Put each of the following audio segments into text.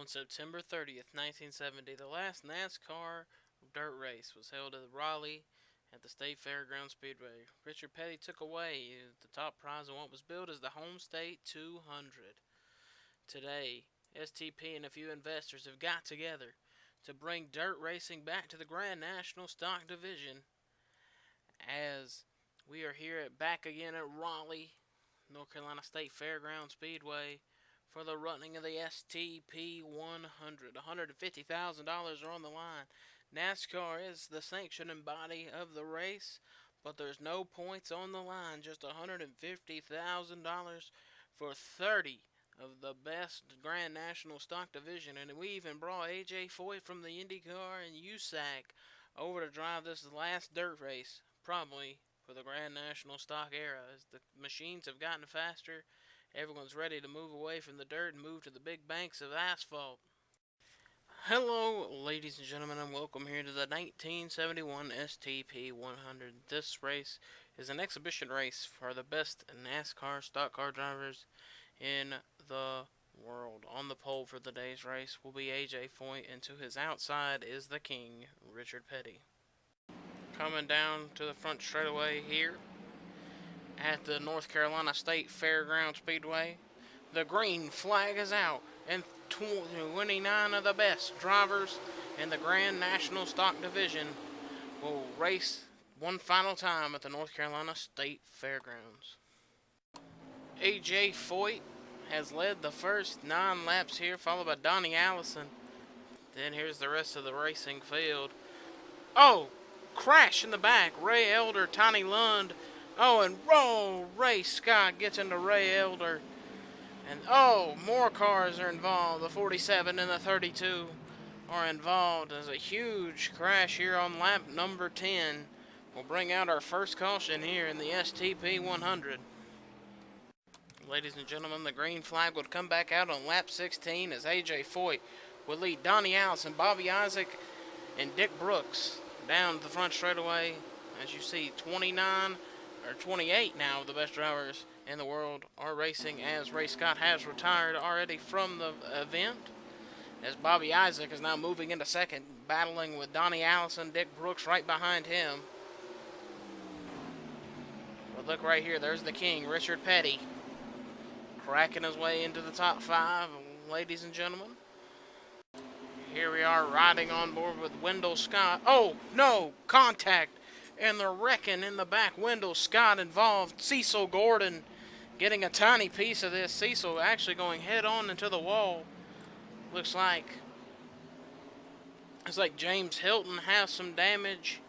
On September 30th, 1970, the last NASCAR dirt race was held at Raleigh at the State Fairgrounds Speedway. Richard Petty took away the top prize in what was billed as the Home State 200. Today, STP and a few investors have got together to bring dirt racing back to the Grand National Stock Division, as we are here back again at Raleigh, North Carolina State Fairgrounds Speedway, for the running of the STP 100. $150,000 are on the line. NASCAR is the sanctioning body of the race, but there's no points on the line, just $150,000 for 30 of the best Grand National Stock Division. And we even brought AJ Foyt from the IndyCar and USAC over to drive this last dirt race, probably for the Grand National Stock era. As the machines have gotten faster, everyone's ready to move away from the dirt and move to the big banks of asphalt. Hello, ladies and gentlemen, and welcome here to the 1971 STP 100. This race is an exhibition race for the best NASCAR stock car drivers in the world. On the pole for the day's race will be AJ Foyt, and to his outside is the king, Richard Petty. Coming down to the front straightaway here at the North Carolina State Fairgrounds Speedway, the green flag is out, and 29 of the best drivers in the Grand National Stock Division will race one final time at the North Carolina State Fairgrounds. AJ Foyt has led the first 9 laps here, followed by Donnie Allison. Then here's the rest of the racing field. Oh, crash in the back. Ray Elder, Tiny Lund. Oh, and Ray Scott gets into Ray Elder. And oh, more cars are involved. The 47 and the 32 are involved. There's a huge crash here on lap number 10. We'll bring out our first caution here in the STP 100. Ladies and gentlemen, the green flag would come back out on lap 16 as AJ Foyt would lead Donnie Allison, Bobby Isaac, and Dick Brooks down the front straightaway. As you see, 28 now of the best drivers in the world are racing, as Ray Scott has retired already from the event, as Bobby Isaac is now moving into second, battling with Donnie Allison, Dick Brooks right behind him. But look right here, there's the king, Richard Petty, cracking his way into the top 5, ladies and gentlemen. Here we are riding on board with Wendell Scott. Oh, no, contact, and they're wrecking in the back. Wendell Scott involved. Cecil Gordon getting a tiny piece of this. Cecil actually going head on into the wall. Looks like James Hilton has some damage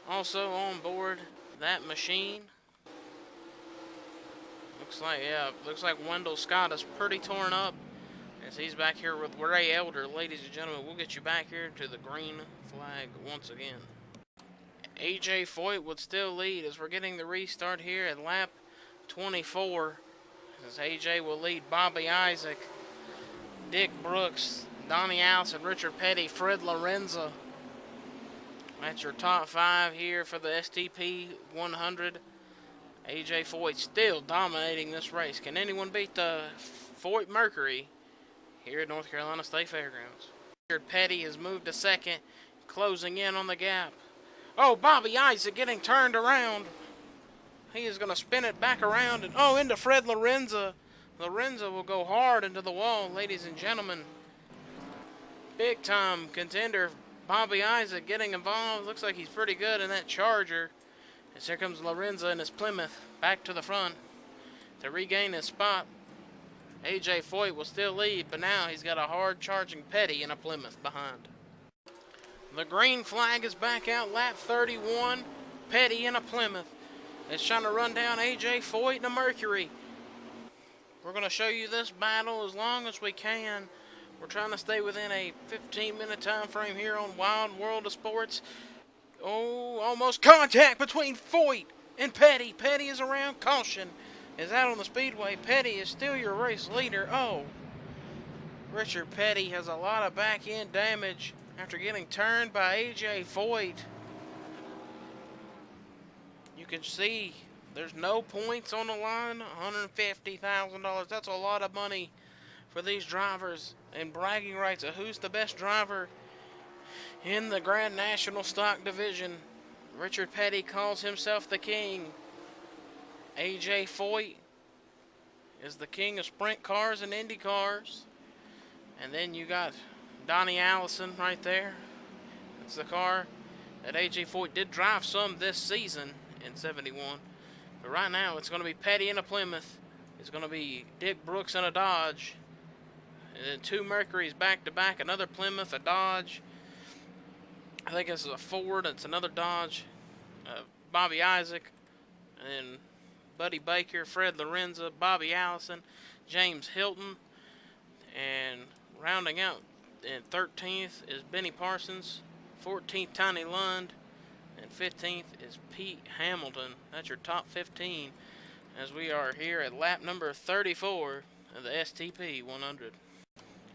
also on board that machine. Looks like Wendell Scott is pretty torn up as he's back here with Ray Elder. Ladies and gentlemen, we'll get you back here to the green flag once again. AJ Foyt would still lead as we're getting the restart here at lap 24. As AJ will lead Bobby Isaac, Dick Brooks, Donnie Allison, Richard Petty, Fred Lorenza. That's your top 5 here for the STP 100. AJ Foyt still dominating this race. Can anyone beat the Foyt Mercury here at North Carolina State Fairgrounds? Richard Petty has moved to second, closing in on the gap. Oh, Bobby Isaac getting turned around. He is going to spin it back around and into Fred Lorenza. Lorenza will go hard into the wall, ladies and gentlemen. Big time contender Bobby Isaac getting involved. Looks like he's pretty good in that Charger. As here comes Lorenza in his Plymouth back to the front to regain his spot. AJ Foyt will still lead, but now he's got a hard charging Petty in a Plymouth behind. The green flag is back out, lap 31. Petty in a Plymouth is trying to run down AJ Foyt in a Mercury. We're going to show you this battle as long as we can. We're trying to stay within a 15-minute time frame here on Wild World of Sports. Oh, almost contact between Foyt and Petty. Petty is around. Caution is out on the speedway. Petty is still your race leader. Oh, Richard Petty has a lot of back-end damage after getting turned by AJ Foyt. You can see there's no points on the line. $150,000. That's a lot of money for these drivers and bragging rights of who's the best driver in the Grand National Stock Division. Richard Petty calls himself the king. AJ Foyt is the king of sprint cars and Indy cars. And then you got Donnie Allison right there. It's the car that AJ Foyt did drive some this season in 71. But right now it's going to be Petty in a Plymouth. It's going to be Dick Brooks in a Dodge. And then two Mercurys back to back. Another Plymouth, a Dodge. I think this is a Ford. It's another Dodge. Bobby Isaac. And then Buddy Baker, Fred Lorenza, Bobby Allison, James Hilton. And rounding out in 13th is Benny Parsons. 14th, Tiny Lund. And 15th is Pete Hamilton. That's your top 15 as we are here at lap number 34 of the STP 100.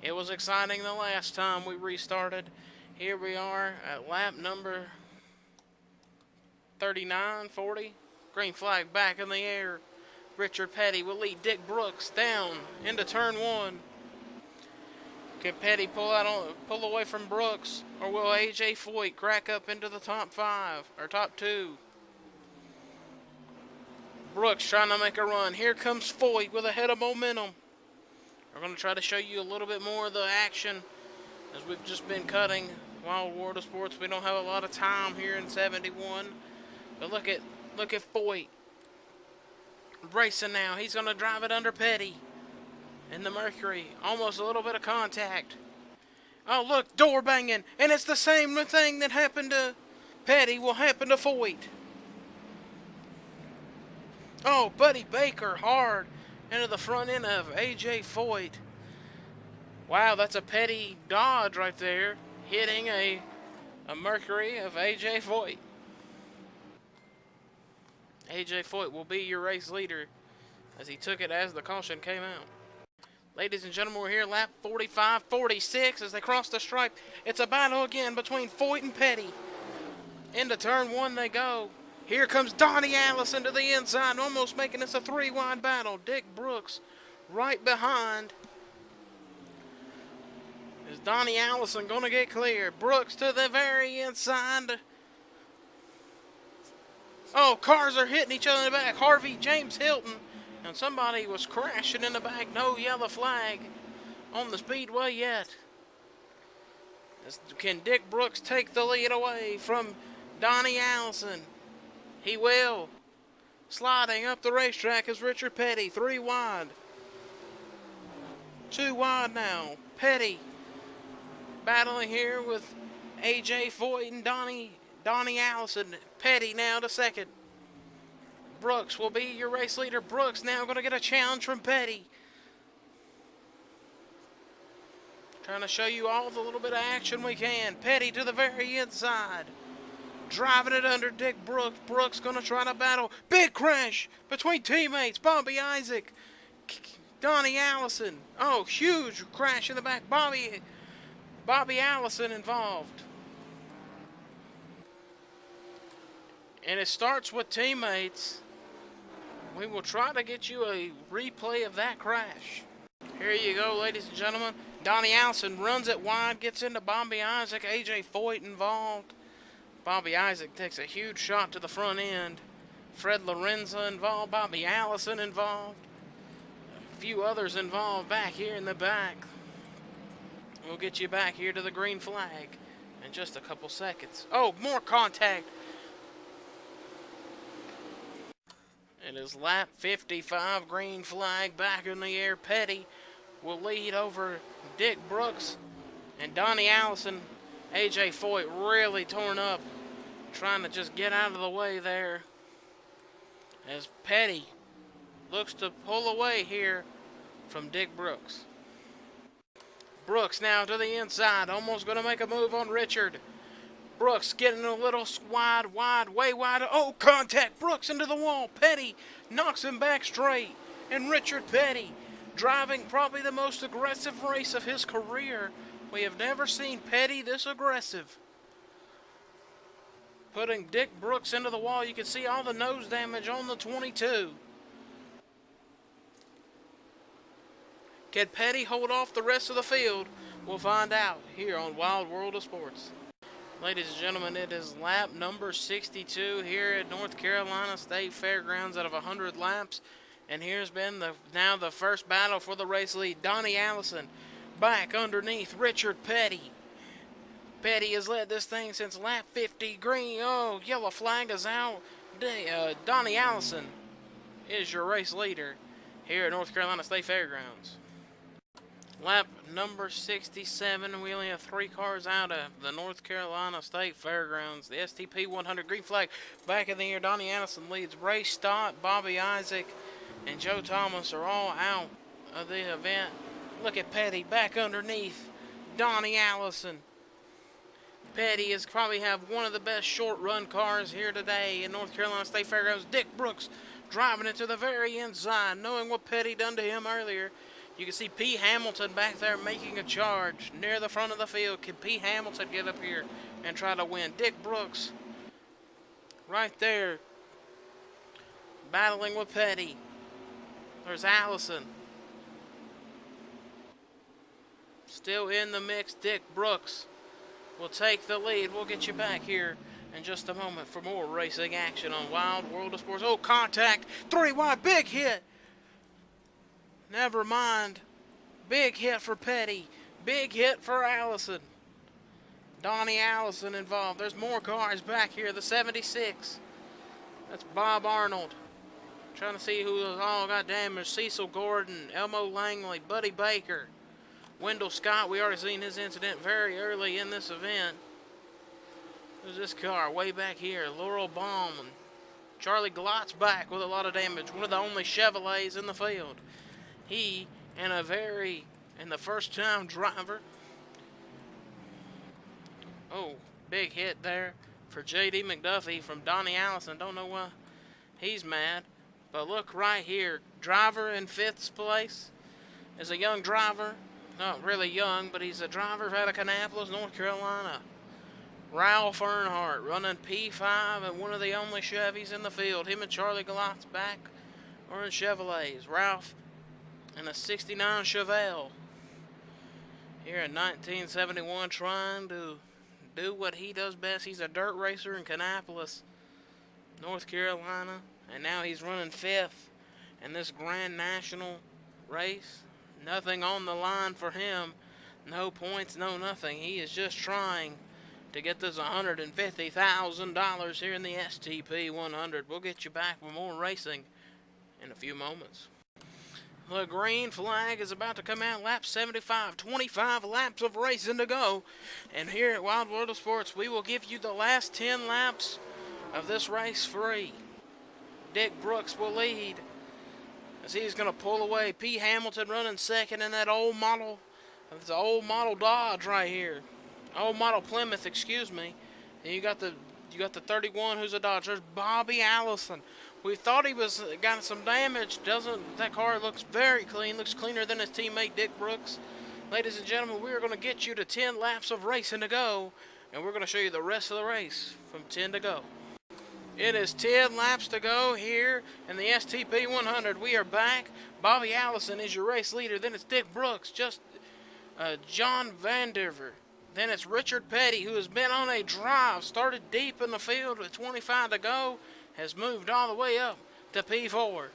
It was exciting the last time we restarted. Here we are at lap number 39, 40. Green flag back in the air. Richard Petty will lead Dick Brooks down into turn 1. Can Petty pull away from Brooks, or will AJ Foyt crack up into the top 5 or top 2? Brooks trying to make a run. Here comes Foyt with a head of momentum. We're going to try to show you a little bit more of the action as we've just been cutting Wild World of Sports. We don't have a lot of time here in 71, but look at Foyt racing now. He's going to drive it under Petty. In the Mercury, almost a little bit of contact. Oh, look, door banging. And it's the same thing that happened to Petty will happen to Foyt. Oh, Buddy Baker hard into the front end of AJ Foyt. Wow, that's a Petty Dodge right there, hitting a Mercury of AJ Foyt. AJ Foyt will be your race leader as he took it as the caution came out. Ladies and gentlemen, we're here lap 45-46 as they cross the stripe. It's a battle again between Foyt and Petty. Into turn 1 they go. Here comes Donnie Allison to the inside, almost making this a 3-wide battle. Dick Brooks right behind. Is Donnie Allison going to get clear? Brooks to the very inside. Oh, cars are hitting each other in the back. Harvey, James Hilton. And somebody was crashing in the back. No yellow flag on the speedway yet. Can Dick Brooks take the lead away from Donnie Allison? He will. Sliding up the racetrack is Richard Petty. 3 wide. 2 wide now. Petty battling here with AJ Foyt and Donnie Allison. Petty now to second. Brooks will be your race leader. Brooks now going to get a challenge from Petty. Trying to show you all the little bit of action we can. Petty to the very inside. Driving it under Dick Brooks. Brooks going to try to battle. Big crash between teammates. Bobby Isaac. Donnie Allison. Oh, huge crash in the back. Bobby Allison involved. And it starts with teammates. We will try to get you a replay of that crash. Here you go, ladies and gentlemen. Donnie Allison runs it wide, gets into Bobby Isaac. AJ Foyt involved. Bobby Isaac takes a huge shot to the front end. Fred Lorenza involved. Bobby Allison involved. A few others involved back here in the back. We'll get you back here to the green flag in just a couple seconds. Oh, more contact. It is lap 55, green flag back in the air. Petty will lead over Dick Brooks and Donnie Allison. AJ Foyt really torn up, trying to just get out of the way there as Petty looks to pull away here from Dick Brooks. Brooks now to the inside, almost going to make a move on Richard. Brooks getting a little wide, way wide. Oh, contact. Brooks into the wall. Petty knocks him back straight. And Richard Petty driving probably the most aggressive race of his career. We have never seen Petty this aggressive. Putting Dick Brooks into the wall. You can see all the nose damage on the 22. Can Petty hold off the rest of the field? We'll find out here on Wild World of Sports. Ladies and gentlemen, it is lap number 62 here at North Carolina State Fairgrounds out of 100 laps. And here's been now the first battle for the race lead. Donnie Allison back underneath Richard Petty. Petty has led this thing since lap 50. Green, oh, yellow flag is out. Donnie Allison is your race leader here at North Carolina State Fairgrounds. Lap number 67. We only have 3 cars out of the North Carolina State Fairgrounds. The STP 100 green flag back in the air. Donnie Allison leads. Ray Stott, Bobby Isaac, and Joe Thomas are all out of the event. Look at Petty back underneath Donnie Allison. Petty is probably have one of the best short run cars here today in North Carolina State Fairgrounds. Dick Brooks driving it to the very inside, knowing what Petty done to him earlier. You can see P. Hamilton back there making a charge near the front of the field. Can P. Hamilton get up here and try to win? Dick Brooks right there battling with Petty. There's Allison. Still in the mix. Dick Brooks will take the lead. We'll get you back here in just a moment for more racing action on Wild World of Sports. Oh, contact. 3 wide. Big hit. Never mind. Big hit for Petty. Big hit for Allison. Donnie Allison involved. There's more cars back here. The 76. That's Bob Arnold. Trying to see who all got damaged. Cecil Gordon, Elmo Langley, Buddy Baker, Wendell Scott. We already seen his incident very early in this event. There's this car way back here. Laurel Baum. Charlie Glott's back with a lot of damage. One of the only Chevrolets in the field. He and the first time driver. Oh, big hit there for J.D. McDuffie from Donnie Allison. Don't know why he's mad. But look right here. Driver in 5th place is a young driver. Not really young, but he's a driver out of Kannapolis, North Carolina. Ralph Earnhardt running P5 and one of the only Chevys in the field. Him and Charlie Glott's back are in Chevrolets. Ralph and a 69 Chevelle here in 1971, trying to do what he does best. He's a dirt racer in Kannapolis, North Carolina, and now he's running 5th in this Grand National race. Nothing on the line for him. No points, no nothing. He is just trying to get this $150,000 here in the STP 100. We'll get you back with more racing in a few moments. The green flag is about to come out. Lap 75. 25 laps of racing to go. And here at Wild World of Sports, we will give you the last 10 laps of this race free. Dick Brooks will lead as he's going to pull away. P. Hamilton running second in that old model. It's an old model Dodge right here. Old model Plymouth, excuse me. And you got the 31 who's a Dodge. There's Bobby Allison. We thought he was got some damage. That car looks very clean. Looks cleaner than his teammate Dick Brooks. Ladies and gentlemen, we are going to get you to 10 laps of racing to go, and we're going to show you the rest of the race from 10 to go. It is 10 laps to go here in the STP 100. We are back. Bobby Allison is your race leader. Then it's Dick Brooks, John Vandiver. Then it's Richard Petty, who has been on a drive. Started deep in the field with 25 to go. Has moved all the way up to P4.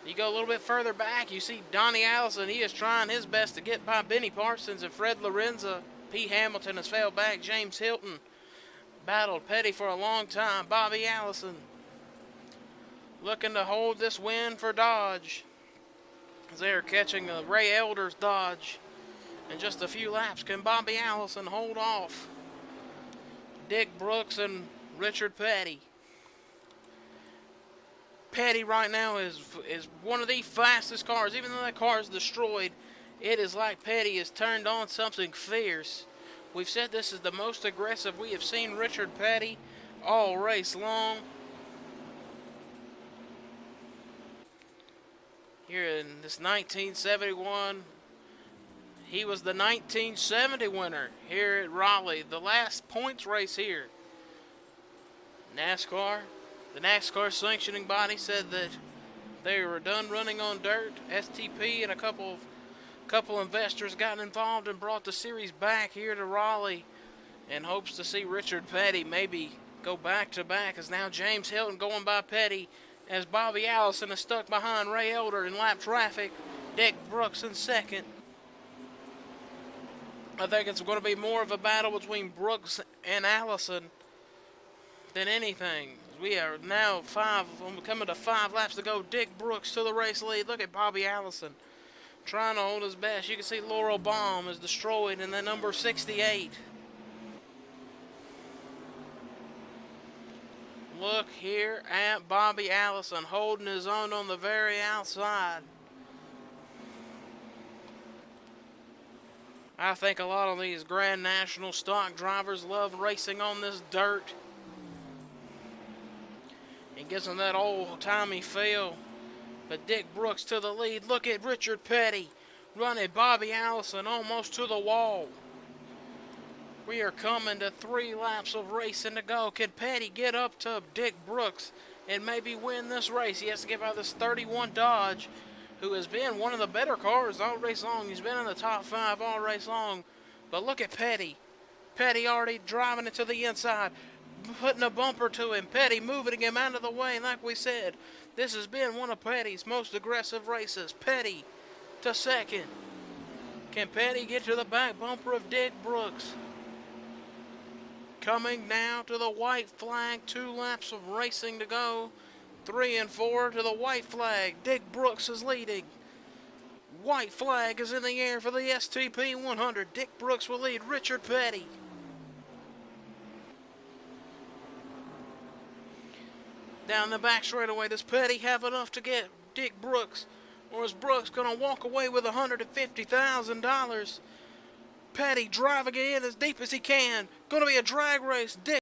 You go a little bit further back, you see Donnie Allison. He is trying his best to get by Benny Parsons and Fred Lorenza. P. Hamilton has fell back. James Hilton battled Petty for a long time. Bobby Allison looking to hold this win for Dodge, as they are catching a Ray Elder's Dodge in just a few laps. Can Bobby Allison hold off Dick Brooks and Richard Petty? Petty right now is one of the fastest cars. Even though that car is destroyed, it is like Petty has turned on something fierce. We've said this is the most aggressive we have seen Richard Petty all race long. Here in this 1971, he was the 1970 winner here at Raleigh, the last points race here. NASCAR. The NASCAR sanctioning body said that they were done running on dirt. STP and a couple of A couple investors got involved and brought the series back here to Raleigh, and hopes to see Richard Petty maybe go back to back, as now James Hilton going by Petty, as Bobby Allison is stuck behind Ray Elder in lap traffic. Dick Brooks in second. I think it's going to be more of a battle between Brooks and Allison than anything. We are now coming to 5 laps to go. Dick Brooks to the race lead. Look at Bobby Allison trying to hold his best. You can see Laurel Baum is destroyed in the number 68. Look here at Bobby Allison holding his own on the very outside. I think a lot of these Grand National stock drivers love racing on this dirt. It gives them that old-timey feel. But Dick Brooks to the lead. Look at Richard Petty running Bobby Allison almost to the wall. We are coming to 3 laps of racing to go. Can Petty get up to Dick Brooks and maybe win this race? He has to get by this 31 Dodge, who has been one of the better cars all race long. He's been in the top 5 all race long. But look at Petty. Petty already driving it to the inside, putting a bumper to him. Petty moving him out of the way. Like we said, this has been one of Petty's most aggressive races. Petty to second. Can Petty get to the back bumper of Dick Brooks? Coming now to the white flag. 2 laps of racing to go. 3 and 4 to the white flag. Dick Brooks is leading. White flag is in the air for the STP 100. Dick Brooks will lead Richard Petty. Down the back straightaway, does Petty have enough to get Dick Brooks? Or is Brooks going to walk away with $150,000? Petty driving it in as deep as he can. Going to be a drag race. Dick